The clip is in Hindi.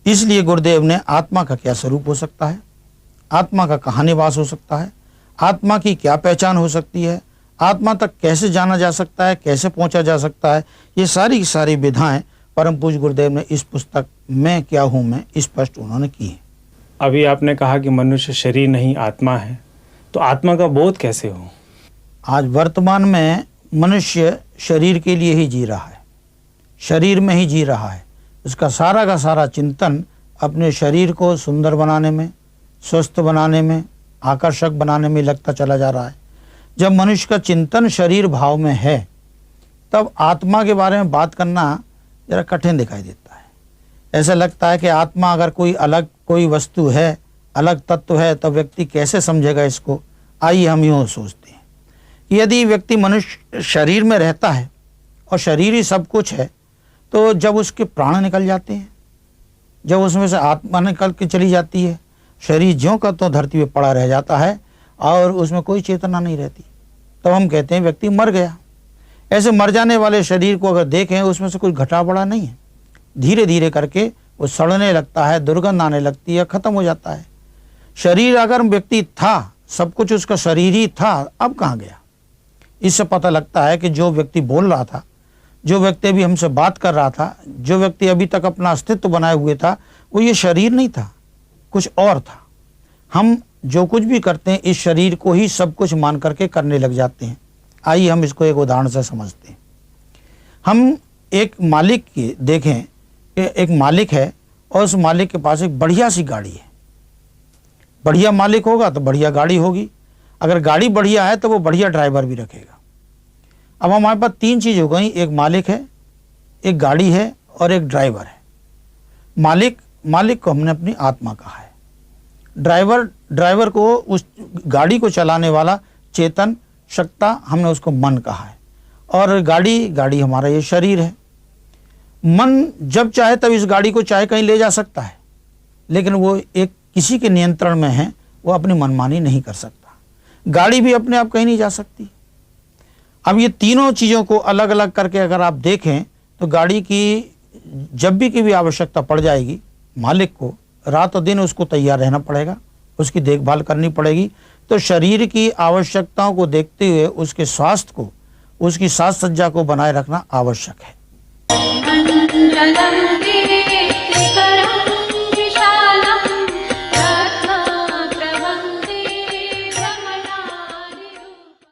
इसलिए गुरुदेव ने आत्मा का क्या स्वरूप हो सकता है, आत्मा का कहाँ निवास हो सकता है, आत्मा की क्या पहचान हो सकती है, आत्मा तक कैसे जाना जा सकता है, कैसे पहुंचा जा सकता है, ये सारी की सारी विधाएं परम पूज्य गुरुदेव ने इस पुस्तक मैं क्या हूँ मैं स्पष्ट उन्होंने की है। अभी आपने कहा कि मनुष्य शरीर नहीं आत्मा है, तो आत्मा का बोध कैसे हो? आज वर्तमान में मनुष्य शरीर के लिए ही जी रहा है, शरीर में ही जी रहा है। उसका सारा का सारा चिंतन अपने शरीर को सुंदर बनाने में, स्वस्थ बनाने में, आकर्षक बनाने में लगता चला जा रहा है। जब मनुष्य का चिंतन शरीर भाव में है तब आत्मा के बारे में बात करना जरा कठिन दिखाई देता है। ऐसा लगता है कि आत्मा अगर कोई अलग कोई वस्तु है, अलग तत्व है, तब व्यक्ति कैसे समझेगा इसको। आइए हम यूँ सोचते हैं कि यदि व्यक्ति मनुष्य शरीर में रहता है और शरीर ही सब कुछ है, तो जब उसके प्राण निकल जाते हैं, जब उसमें से आत्मा निकल के चली जाती है, शरीर ज्यों का तो धरती पे पड़ा रह जाता है और उसमें कोई चेतना नहीं रहती, तब हम कहते हैं व्यक्ति मर गया। ऐसे मर जाने वाले शरीर को अगर देखें, उसमें से कोई घटा बढ़ा नहीं है, धीरे धीरे करके वो सड़ने लगता है, दुर्गंध आने लगती है, खत्म हो जाता है। शरीर अगर व्यक्ति था, सब कुछ उसका शरीर ही था, अब कहाँ गया? इससे पता लगता है कि जो व्यक्ति बोल रहा था, जो व्यक्ति अभी हमसे बात कर रहा था, जो व्यक्ति अभी तक अपना अस्तित्व बनाए हुए था, वो ये शरीर नहीं था, कुछ और था। हम जो कुछ भी करते हैं इस शरीर को ही सब कुछ मान करके करने लग जाते हैं। आइए हम इसको एक उदाहरण से समझते हैं। हम एक मालिक की देखें कि एक मालिक है और उस मालिक के पास एक बढ़िया सी गाड़ी है। बढ़िया मालिक होगा तो बढ़िया गाड़ी होगी, अगर गाड़ी बढ़िया है तो वो बढ़िया ड्राइवर भी रखेगा। अब हमारे पास तीन चीज़ हो गई, एक मालिक है, एक गाड़ी है और एक ड्राइवर है। मालिक को हमने अपनी आत्मा कहा है, ड्राइवर को उस गाड़ी को चलाने वाला चेतन सत्ता हमने उसको मन कहा है, और गाड़ी हमारा ये शरीर है। मन जब चाहे तब इस गाड़ी को चाहे कहीं ले जा सकता है, लेकिन वो एक किसी के नियंत्रण में है, वो अपनी मनमानी नहीं कर सकता। गाड़ी भी अपने आप कहीं नहीं जा सकती। अब ये तीनों चीज़ों को अलग अलग करके अगर आप देखें तो गाड़ी की जब भी की भी आवश्यकता पड़ जाएगी, मालिक को रात और दिन उसको तैयार रहना पड़ेगा, उसकी देखभाल करनी पड़ेगी। तो शरीर की आवश्यकताओं को देखते हुए उसके स्वास्थ्य को, उसकी साज सज्जा को बनाए रखना आवश्यक है।